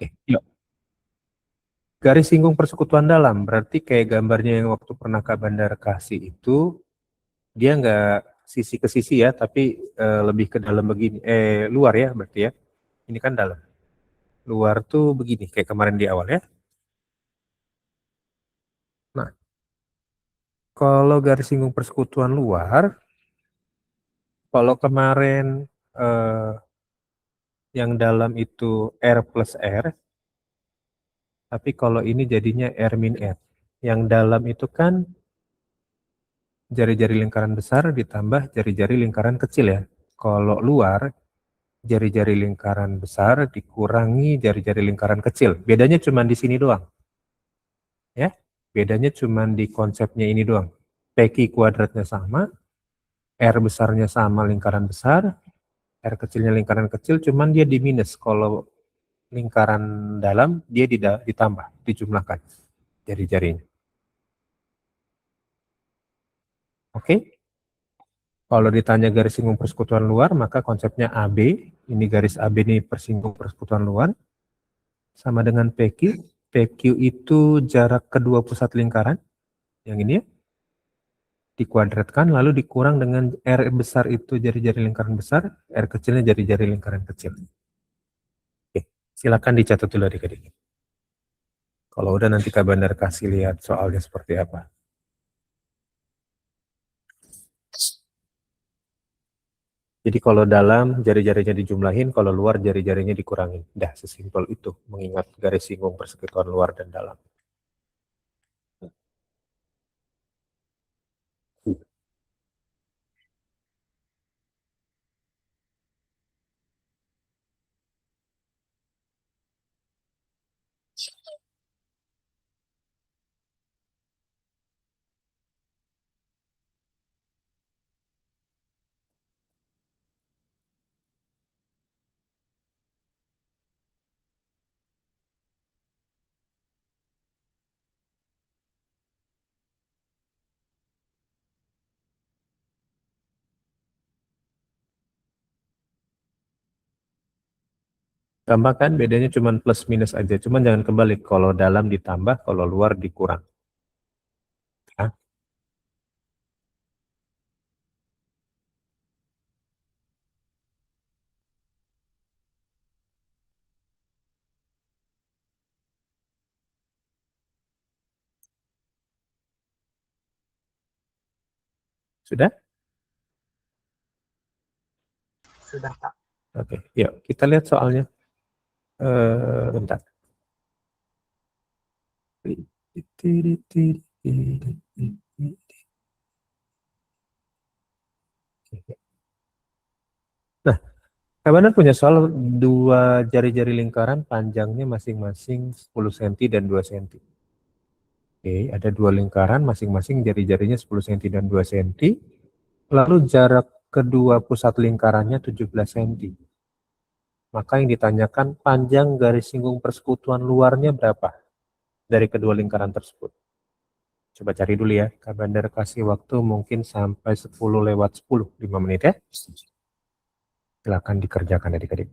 Yuk. Garis singgung persekutuan dalam berarti kayak gambarnya yang waktu pernah Kak Bandar kasih itu, dia nggak sisi ke sisi ya, tapi lebih ke dalam begini, luar ya berarti ya. Ini kan dalam. Luar tuh begini, kayak kemarin di awal ya. Nah, kalau garis singgung persekutuan luar, kalau kemarin eh, yang dalam itu R plus R, tapi kalau ini jadinya R min R. Yang dalam itu kan jari-jari lingkaran besar ditambah jari-jari lingkaran kecil ya. Kalau luar, jari-jari lingkaran besar dikurangi jari-jari lingkaran kecil. Bedanya cuma di sini doang, ya. Bedanya cuma di konsepnya ini doang. PQ kuadratnya sama, R besarnya sama lingkaran besar, R kecilnya lingkaran kecil, cuman dia di minus. Kalau lingkaran dalam, dia ditambah, dijumlahkan jari-jarinya. Oke? Kalau ditanya garis singgung persekutuan luar, maka konsepnya AB, ini garis AB ini persinggung persekutuan luar, sama dengan PQ. PQ itu jarak kedua pusat lingkaran, yang ini ya, dikuadratkan, lalu dikurang dengan R besar itu jari-jari lingkaran besar, R kecilnya jari-jari lingkaran kecil. Oke, silakan dicatat dulu adik-adik. Kalau udah nanti Kak Bandar kasih lihat soalnya seperti apa. Jadi kalau dalam jari-jarinya dijumlahin, kalau luar jari-jarinya dikurangin. Dah sesimpel itu mengingat garis singgung persekutuan luar dan dalam. Gampang kan bedanya cuma plus minus aja. Cuman jangan kebalik. Kalau dalam ditambah, kalau luar dikurang. Ya, sudah? Sudah, Kak. Oke, yuk kita lihat soalnya. Bentar. Nah, Kabanan punya soal dua jari-jari lingkaran panjangnya masing-masing 10 cm dan 2 cm. Oke, ada dua lingkaran masing-masing jari-jarinya 10 cm dan 2 cm. Lalu jarak kedua pusat lingkarannya 17 cm. Maka yang ditanyakan panjang garis singgung persekutuan luarnya berapa dari kedua lingkaran tersebut. Coba cari dulu ya. Kak Bandar kasih waktu mungkin sampai 10 lewat 10, 5 menit ya. Silakan dikerjakan adik-adik.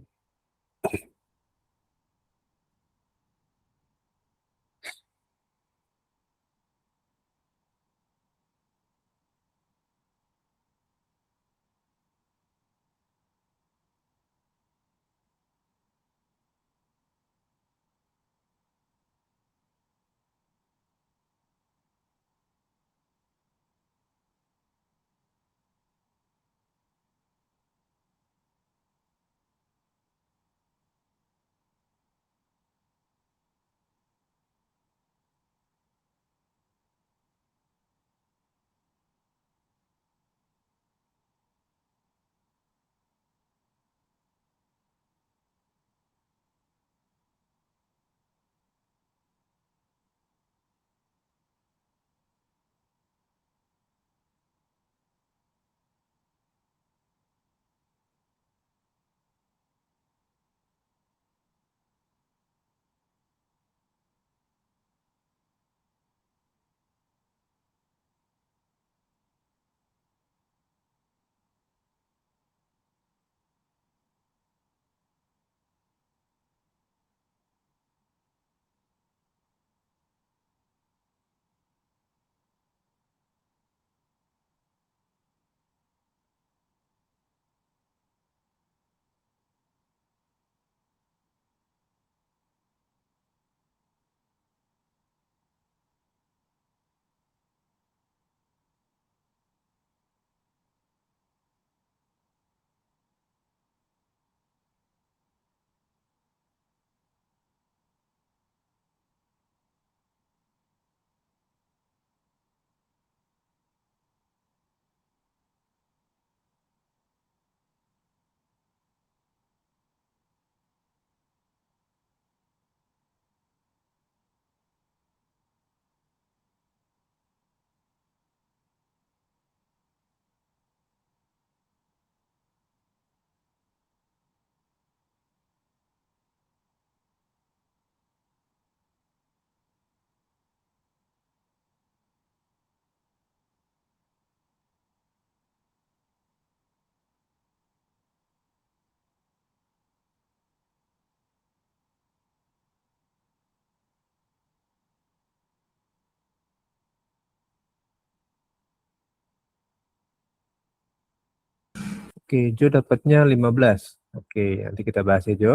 Oke, Jo dapatnya 15. Oke, nanti kita bahas ya, Jo.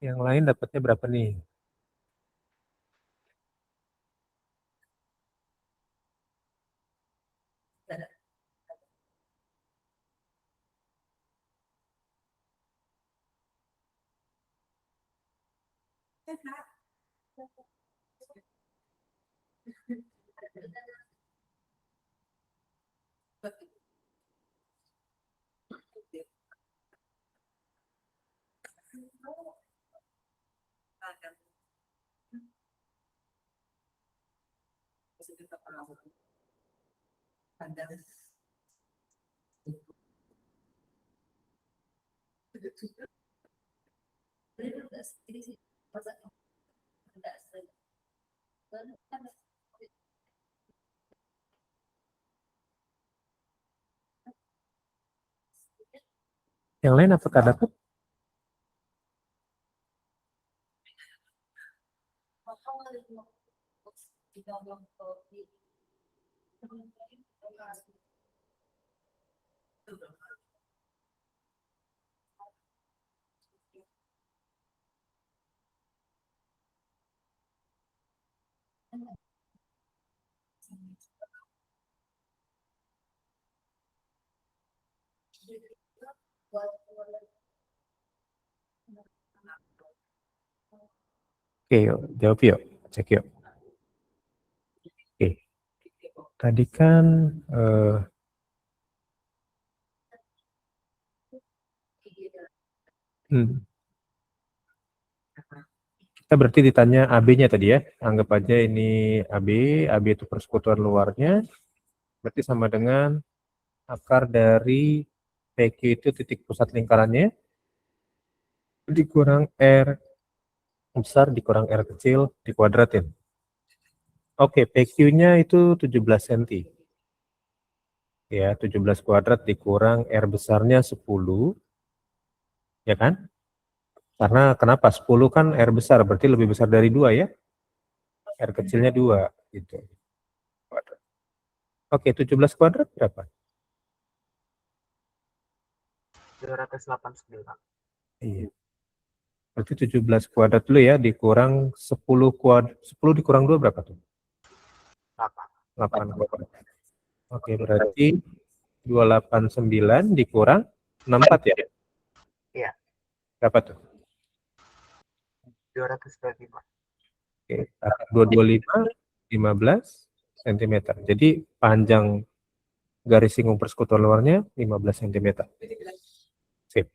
Yang lain dapatnya berapa nih? Yang lain apakah dapat? Oke, yuk, jawab yuk. Cek yuk. Oke. Tadi kan kita berarti ditanya AB-nya tadi ya. Anggap aja ini AB itu persekutuan luarnya. Berarti sama dengan akar dari PQ itu titik pusat lingkarannya dikurang R besar dikurang R kecil dikuadratin. Oke, PQ-nya itu 17 cm. Ya, 17 kuadrat dikurang R besarnya 10. Ya kan? Karena kenapa? 10 kan R besar, berarti lebih besar dari 2 ya. R kecilnya 2 gitu. Oke, 17 kuadrat berapa? 289. Iya. Berarti 17 kuadrat dulu ya, dikurang 10 kuadrat. 10 dikurang 2 berapa tuh? 8 kuadrat. Oke, berarti 289 dikurang 64 ya? Iya. Berapa tuh? 225. Oke, 225, 15 cm. Jadi panjang garis singgung persekutuan luarnya 15 cm. Sip.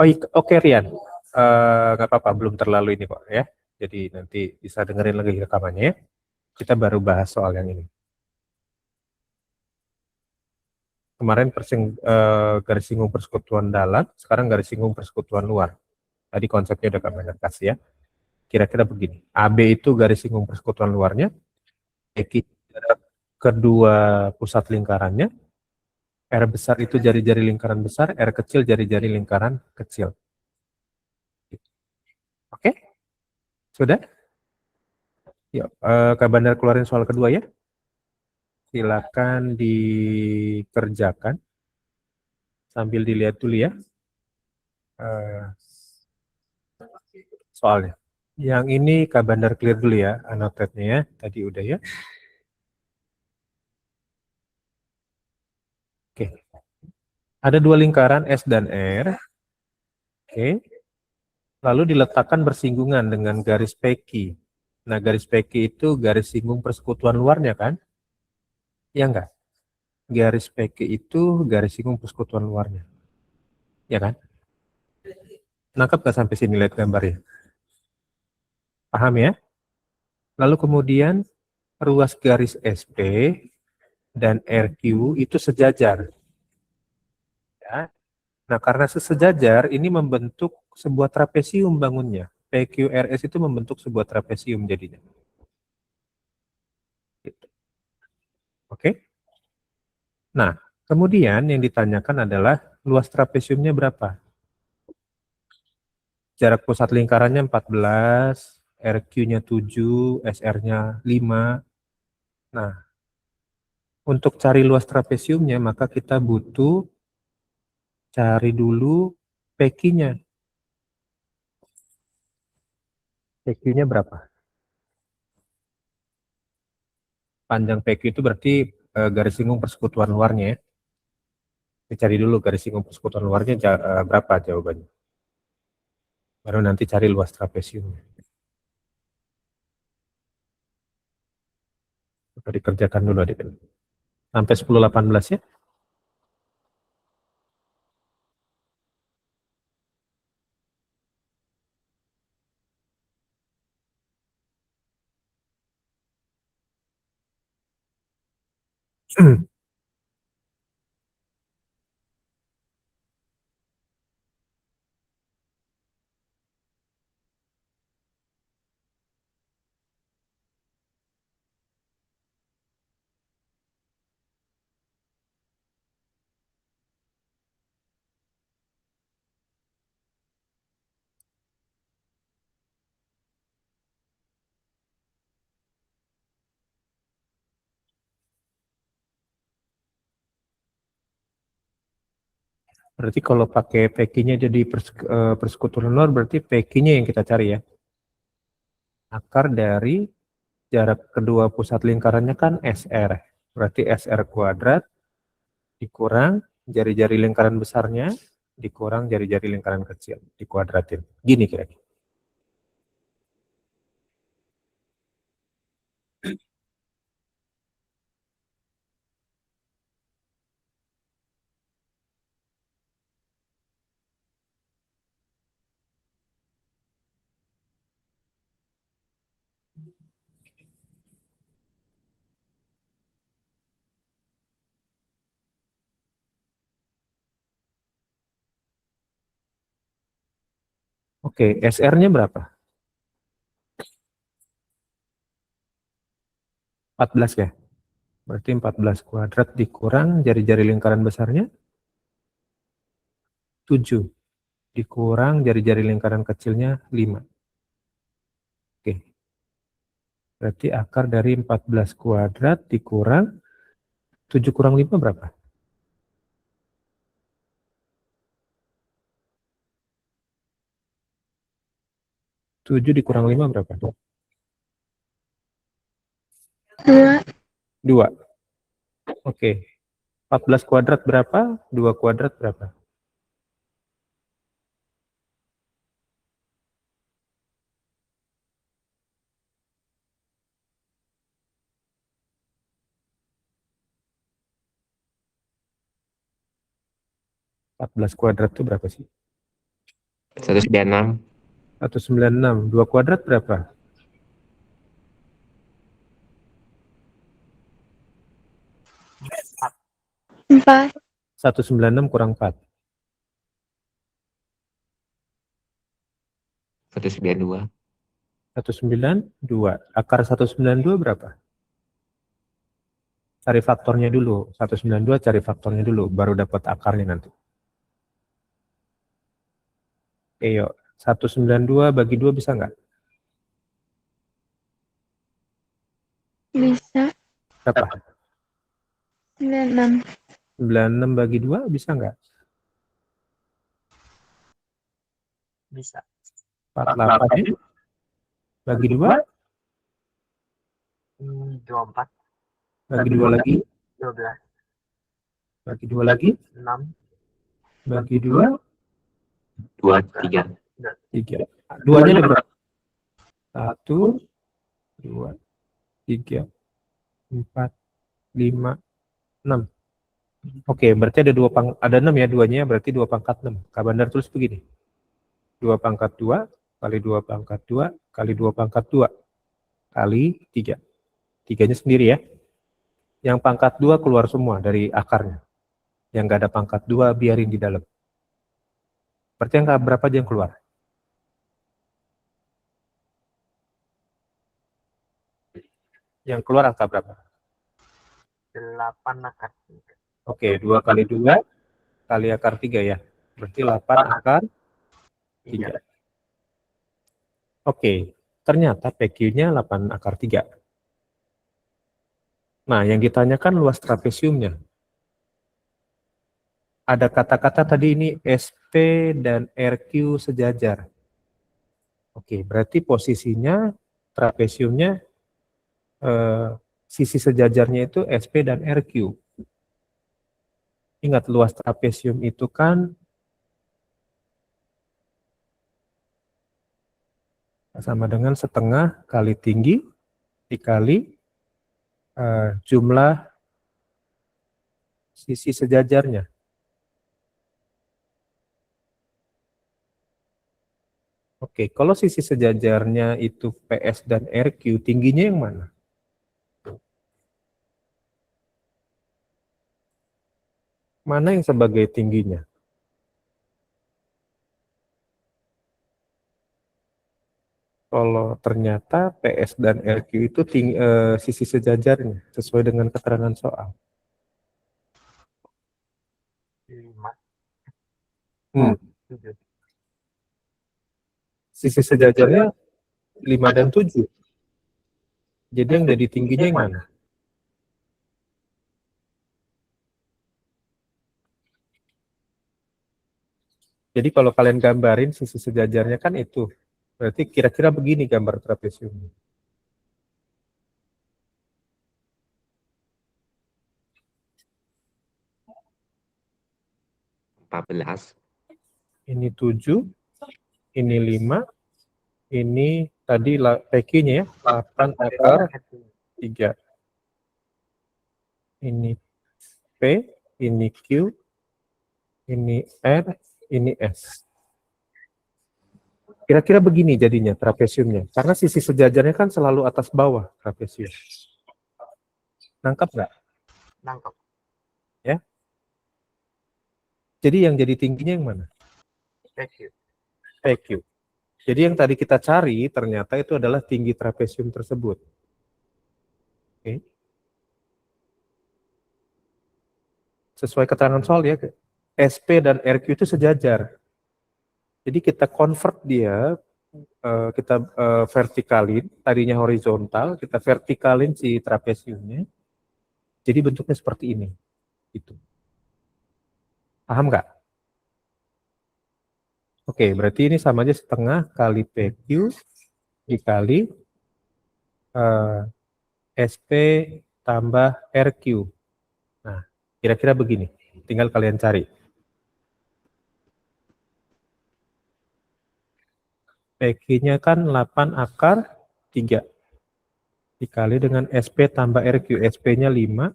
Oh, oke Rian. Nggak apa-apa, belum terlalu ini kok ya. Jadi nanti bisa dengerin lagi rekamannya ya. Kita baru bahas soal yang ini. Kemarin garis singgung persekutuan dalam, sekarang garis singgung persekutuan luar. Tadi konsepnya udah kami kasih ya. Kira-kira begini, AB itu garis singgung persekutuan luarnya, EQ kedua pusat lingkarannya, R besar itu jari-jari lingkaran besar, R kecil jari-jari lingkaran kecil. Oke? Sudah? Yuk, Kak Bandar keluarin soal kedua ya. Silakan dikerjakan sambil dilihat dulu ya soalnya. Yang ini Kak Bandar clear dulu ya, annotate-nya ya. Tadi udah ya. Oke. Ada dua lingkaran S dan R. Oke. Lalu diletakkan bersinggungan dengan garis PQ. Nah, garis PQ itu garis singgung persekutuan luarnya kan? Ya enggak? Garis PQ itu garis singgung persekutuan luarnya. Ya kan? Nangkep nggak sampai sini lihat gambarnya? Paham ya? Lalu kemudian ruas garis SP dan RQ itu sejajar. Ya. Nah, karena sejajar ini membentuk sebuah trapesium bangunnya. PQRS itu membentuk sebuah trapesium jadinya. Gitu. Oke? Nah, kemudian yang ditanyakan adalah luas trapesiumnya berapa? Jarak pusat lingkarannya 14, RQ-nya 7, SR-nya 5. Nah, untuk cari luas trapesiumnya maka kita butuh Cari dulu PQ-nya. PQ-nya berapa? Panjang PQ itu berarti garis singgung persekutuan luarnya ya. Dicari dulu garis singgung persekutuan luarnya berapa jawabannya. Baru nanti cari luas trapesiumnya. Coba dikerjakan dulu adik. Sampai 10-18 ya. Berarti kalau pakai PQ-nya jadi persekutuan luar, berarti PQ-nya yang kita cari ya. Akar dari jarak kedua pusat lingkarannya kan SR. Berarti SR kuadrat dikurang jari-jari lingkaran besarnya, dikurang jari-jari lingkaran kecil, dikuadratin. Gini kira-kira. Oke, SR-nya berapa? 14 ya? Berarti 14 kuadrat dikurang jari-jari lingkaran besarnya 7. Dikurang jari-jari lingkaran kecilnya 5. Oke. Berarti akar dari 14 kuadrat dikurang 7 kurang 5 berapa? 7 dikurang 5 berapa? 2. Oke. 14 kuadrat berapa? 2 kuadrat berapa? 14 kuadrat itu berapa sih? 196. 196. 2 kuadrat berapa? 4. 196 kurang 4. 192. 192. Akar 192 berapa? Cari faktornya dulu. 192 cari faktornya dulu, baru dapat akarnya nanti. Oke, yuk. 192 bagi 2 bisa nggak? Bisa. Berapa? 96. 96 bagi 2 bisa nggak? Bisa. 48 ya? Bagi 2? 24. Bagi 2 lagi? 12. Bagi 2 lagi? 6. Bagi 2? 2, 3. 3. Duanya ada berapa? 1, 2, 3, 4, 5, 6. Oke, berarti ada 6 ya, duanya berarti 2 pangkat 6. Kak Bandar tulis begini. 2 pangkat 2 kali 2 pangkat 2 kali 2 pangkat 2 kali 3. 3-nya sendiri ya. Yang pangkat 2 keluar semua dari akarnya. Yang nggak ada pangkat 2 biarin di dalam. Berarti yang berapa aja yang keluar? Yang keluar angka berapa? 8 akar 3. Oke, 2 kali 2 kali akar 3 ya. Berarti 8 akar 3. Oke, ternyata PQ-nya 8 akar 3. Nah, yang ditanyakan luas trapesiumnya. ada kata-kata tadi ini SP dan RQ sejajar. Oke, berarti posisinya trapesiumnya sisi sejajarnya itu SP dan RQ. Ingat, luas trapesium itu kan sama dengan setengah kali tinggi dikali jumlah sisi sejajarnya. Oke, kalau sisi sejajarnya itu PS dan RQ, tingginya yang mana? Mana yang sebagai tingginya? Kalau ternyata PS dan RQ itu sisi sejajarnya sesuai dengan keterangan soal. 5, Hmm. 7. Sisi sejajarnya 5 dan 7. Jadi yang jadi tingginya yang mana? Jadi kalau kalian gambarin sisi sejajarnya kan itu. Berarti kira-kira begini gambar trapesiumnya. Ini 7, ini 5, ini tadi PQ-nya ya, 8 akar 3. Ini P, ini Q, ini R, ini S. Kira-kira begini jadinya trapesiumnya. Karena sisi sejajarnya kan selalu atas bawah trapesium. Nangkap nggak? Nangkep. Ya. Jadi yang jadi tingginya yang mana? PQ. PQ. Jadi yang tadi kita cari ternyata itu adalah tinggi trapesium tersebut. Oke. Sesuai keterangan soal ya, SP dan RQ itu sejajar. Jadi kita convert dia, kita vertikalin, tadinya horizontal, kita vertikalin si trapesiumnya. Jadi bentuknya seperti ini. Gitu. Paham nggak? Oke, berarti ini sama aja setengah kali PQ dikali SP tambah RQ. Nah, kira-kira begini. Tinggal kalian cari. PQ-nya kan 8 akar 3. Dikali dengan SP tambah RQ. SP-nya 5,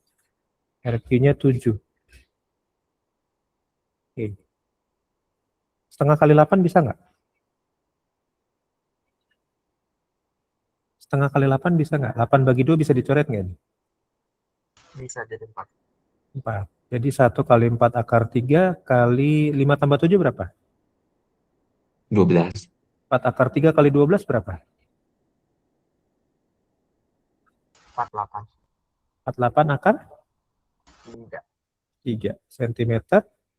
RQ-nya 7. Oke. Setengah kali 8 bisa nggak? Setengah kali 8 bisa nggak? 8 bagi 2 bisa dicoret nggak nih? Bisa jadi 4. 4. Jadi 1 kali 4 akar 3 kali 5 tambah 7 berapa? 12. 4 akar 3 kali 12 berapa? 48. 48 akar 3. 3 cm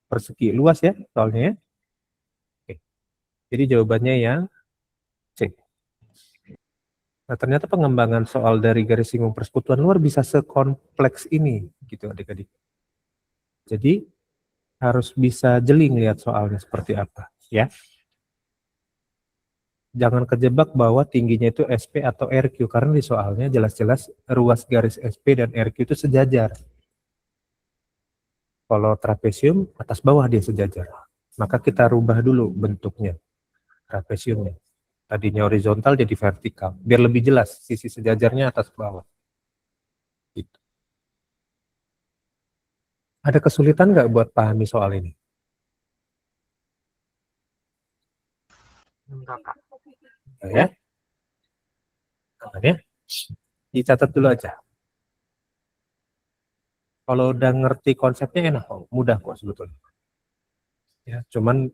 persegi. Luas ya soalnya ya. Oke. Jadi jawabannya yang C. Nah, ternyata pengembangan soal dari garis singgung persekutuan luar bisa sekompleks ini, gitu adik-adik. Jadi harus bisa jeli lihat soalnya seperti apa, ya. Jangan kejebak bahwa tingginya itu SP atau RQ, karena di soalnya jelas-jelas ruas garis SP dan RQ itu sejajar. Kalau trapesium atas bawah dia sejajar, maka kita rubah dulu bentuknya trapesiumnya. Tadinya horizontal jadi vertikal, biar lebih jelas sisi sejajarnya atas bawah. Gitu. Ada kesulitan nggak buat pahami soal ini? Enggak, Kak. Ya, ya, dicatat dulu aja. Kalau udah ngerti konsepnya enak kok, mudah kok sebetulnya. Ya, cuman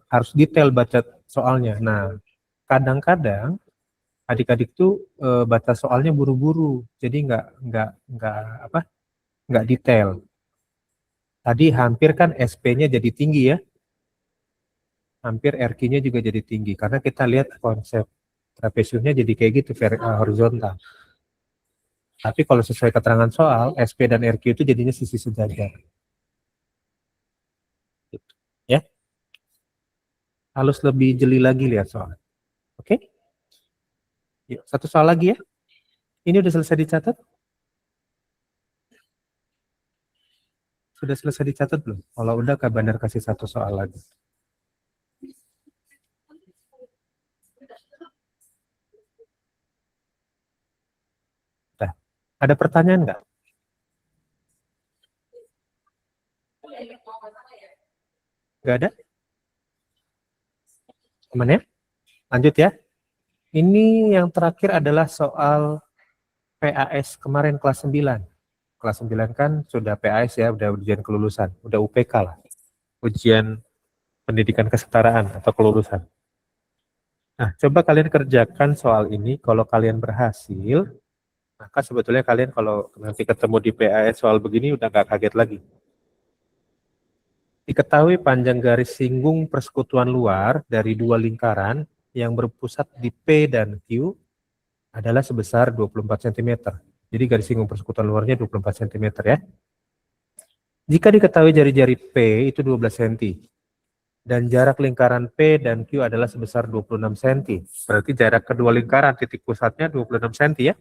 harus detail baca soalnya. Nah, kadang-kadang adik-adik tuh baca soalnya buru-buru, jadi nggak detail. Tadi hampir kan SP-nya jadi tinggi ya, hampir RQ-nya juga jadi tinggi karena kita lihat konsep trapesiumnya jadi kayak gitu horizontal. Tapi kalau sesuai keterangan soal, SP dan RQ itu jadinya sisi sejajar. Harus lebih jeli lagi lihat soal. Oke? Yuk, satu soal lagi ya. Ini udah selesai dicatat? Sudah selesai dicatat belum? Kalau udah, Kak Bandar kasih satu soal lagi. Nah, ada pertanyaan nggak? Nggak ada? Aman ya? Lanjut ya. Ini yang terakhir adalah soal PAS kemarin kelas 9. Kelas 9 kan sudah PAS ya, udah ujian kelulusan, udah UPK lah. Ujian pendidikan kesetaraan atau kelulusan. Nah, coba kalian kerjakan soal ini. Kalau kalian berhasil, maka sebetulnya kalian kalau nanti ketemu di PAS soal begini udah nggak kaget lagi. Diketahui panjang garis singgung persekutuan luar dari dua lingkaran yang berpusat di P dan Q adalah sebesar 24 cm. Jadi garis singgung persekutuan luarnya 24 cm ya. Jika diketahui jari-jari P itu 12 cm dan jarak lingkaran P dan Q adalah sebesar 26 cm. Berarti jarak kedua lingkaran titik pusatnya 26 cm ya.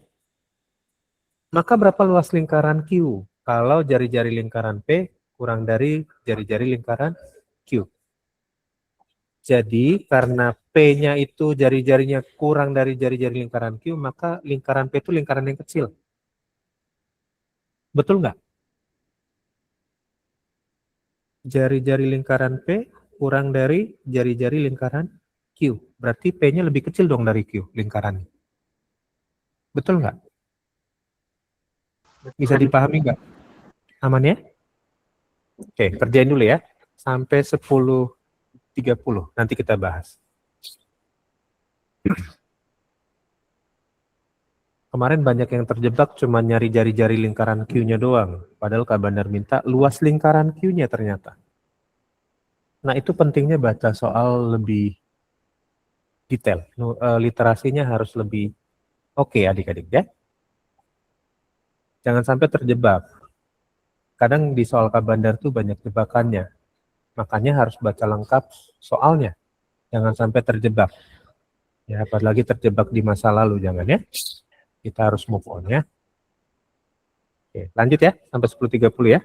Maka berapa luas lingkaran Q kalau jari-jari lingkaran P kurang dari jari-jari lingkaran Q? Jadi karena P-nya itu jari-jarinya kurang dari jari-jari lingkaran Q, maka lingkaran P itu lingkaran yang kecil. Betul nggak? Jari-jari lingkaran P kurang dari jari-jari lingkaran Q. Berarti P-nya lebih kecil dong dari Q lingkarannya. Betul nggak? Bisa dipahami nggak? Aman ya? Oke, kerjain dulu ya. Sampai 10.30. Nanti kita bahas. Kemarin banyak yang terjebak cuma nyari jari-jari lingkaran Q-nya doang. Padahal Kak Bandar minta luas lingkaran Q-nya ternyata. Nah, itu pentingnya baca soal lebih detail. Literasinya harus lebih oke adik-adik ya. Jangan sampai terjebak. Kadang di soal Kak Bandar tuh banyak jebakannya. Makanya harus baca lengkap soalnya. Jangan sampai terjebak. Ya, apalagi terjebak di masa lalu, jangan ya. Kita harus move on ya. Oke, lanjut ya, sampai 10.30 ya.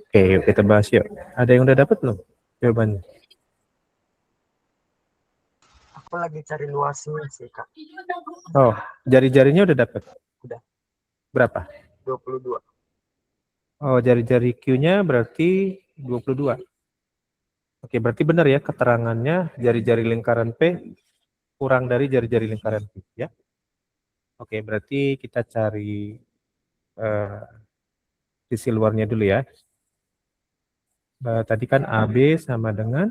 Oke, yuk kita bahas yuk. Ada yang udah dapat belum jawabannya? Aku lagi cari luasnya sih, Kak. Oh, jari-jarinya udah dapat? Udah. Berapa? 22. Oh, jari-jari Q-nya berarti 22. Oke, berarti benar ya keterangannya jari-jari lingkaran P kurang dari jari-jari lingkaran Q, ya. Oke, berarti kita cari sisi luarnya dulu ya. Tadi kan AB sama dengan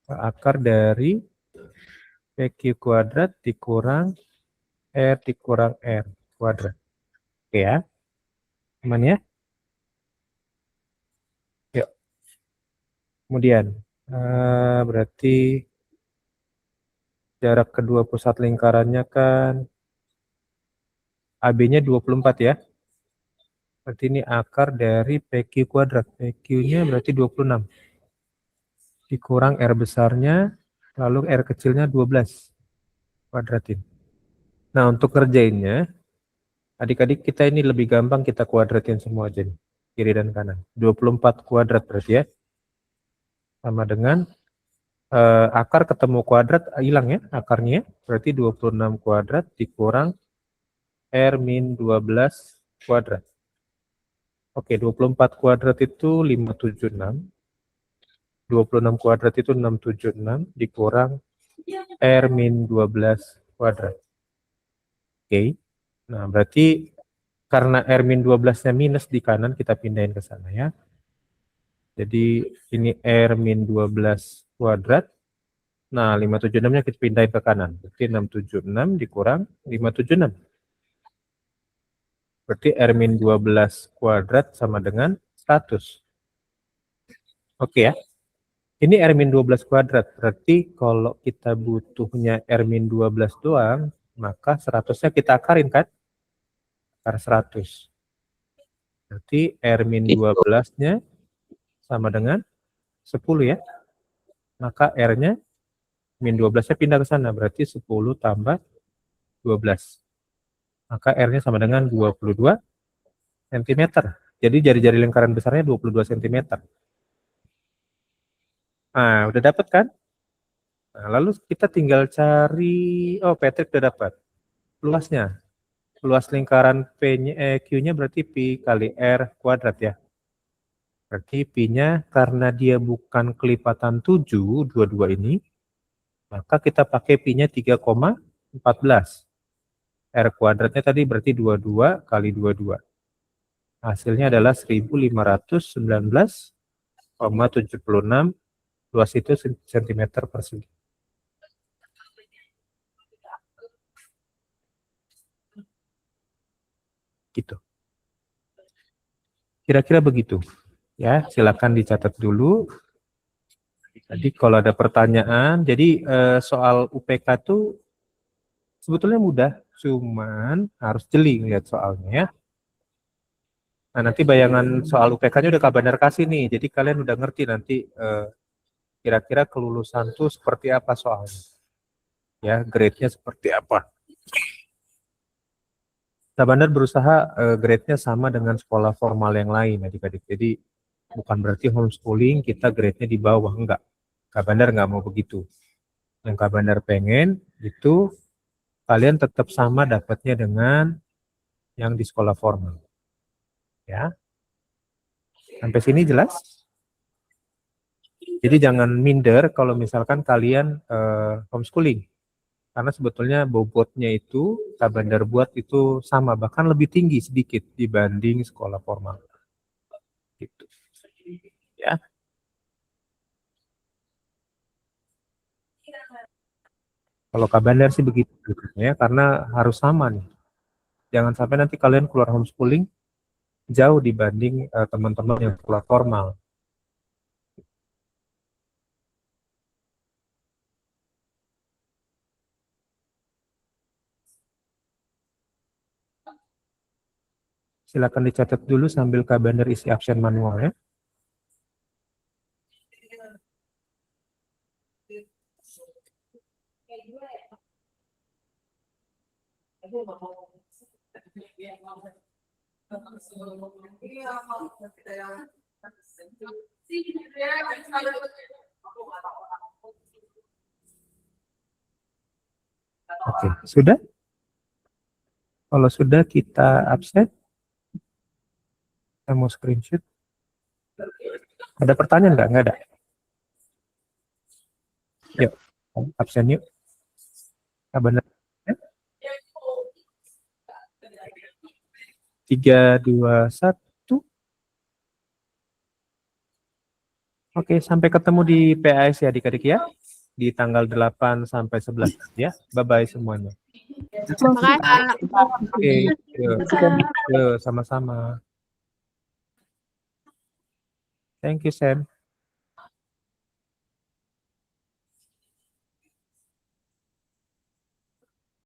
akar dari PQ kuadrat dikurang R dikurang R kuadrat. Oke ya. Aman ya? Yuk. Kemudian, berarti jarak kedua pusat lingkarannya kan AB-nya 24 ya. Berarti ini akar dari PQ kuadrat. PQ-nya berarti 26. Dikurang R besarnya, lalu R kecilnya 12. Kuadratin. Nah, untuk kerjainnya, adik-adik kita ini lebih gampang kita kuadratin semua aja nih. Kiri dan kanan. 24 kuadrat berarti ya. Sama dengan akar ketemu kuadrat hilang ya akarnya. Berarti 26 kuadrat dikurang R min 12 kuadrat. Oke, 24 kuadrat itu 576. 26 kuadrat itu 676 dikurang R min 12 kuadrat. Oke. Nah, berarti karena R min 12-nya minus di kanan, kita pindahin ke sana ya. Jadi ini R min 12 kuadrat. Nah, 576-nya kita pindahin ke kanan. Berarti 676 dikurang 576. Berarti R min 12 kuadrat sama dengan 100. Oke ya. Ini R min 12 kuadrat. Berarti kalau kita butuhnya R min 12 doang, maka 100-nya kita akarin kan? Akar 100. Berarti R min 12-nya sama dengan 10 ya. Maka R-nya min 12-nya pindah ke sana. Berarti 10 tambah 12. Maka R-nya sama dengan 22 cm. Jadi jari-jari lingkaran besarnya 22 cm. Nah, udah dapat kan? Nah, lalu kita tinggal cari, oh Patrick udah dapat. Luasnya. Luas lingkaran Q-nya berarti Pi kali R kuadrat ya. Berarti Pi-nya karena dia bukan kelipatan 7, 22 ini, maka kita pakai Pi-nya 3,14. R kuadratnya tadi berarti 22 kali 22. Hasilnya adalah 1519,76. Luas itu cm persegi. Gitu. Kira-kira begitu. Ya, silakan dicatat dulu. Jadi kalau ada pertanyaan, jadi soal UPK itu sebetulnya mudah, cuman harus jeli lihat soalnya ya. Nah, nanti bayangan soal UPK-nya udah Kak Bandar kasih nih, jadi kalian udah ngerti nanti kira-kira kelulusan tuh seperti apa soalnya. Ya, grade-nya seperti apa. Kak Bandar berusaha grade-nya sama dengan sekolah formal yang lain adik-adik. Jadi bukan berarti homeschooling kita grade-nya di bawah, enggak. Kak Bandar nggak mau begitu. Yang Kak Bandar pengen itu kalian tetap sama dapatnya dengan yang di sekolah formal. Ya. Sampai sini jelas? Jadi jangan minder kalau misalkan kalian homeschooling. Karena sebetulnya bobotnya itu Kak Bandar buat itu sama, bahkan lebih tinggi sedikit dibanding sekolah formal. Gitu. Ya. Kalau Kak Bandar sih begitu ya, karena harus sama nih. Jangan sampai nanti kalian keluar homeschooling jauh dibanding teman-teman yang sekolah formal. Silakan dicatat dulu sambil Kak Bandar isi absen manual ya. Oke, sudah? Kalau sudah kita absen. Saya mau screenshot. Ada pertanyaan nggak? Nggak ada. Yuk, absen yuk. Kak Bandar. 3, 2, 1. Oke, sampai ketemu di PAS ya adik-adik ya. Di tanggal 8 sampai 11 ya. Bye-bye semuanya. Terima kasih. Oke, yuk, sama-sama. Thank you, Sam.